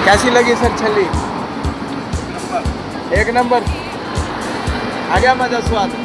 कैसी लगी सर छली? एक नंबर। आ गया मजा स्वाद।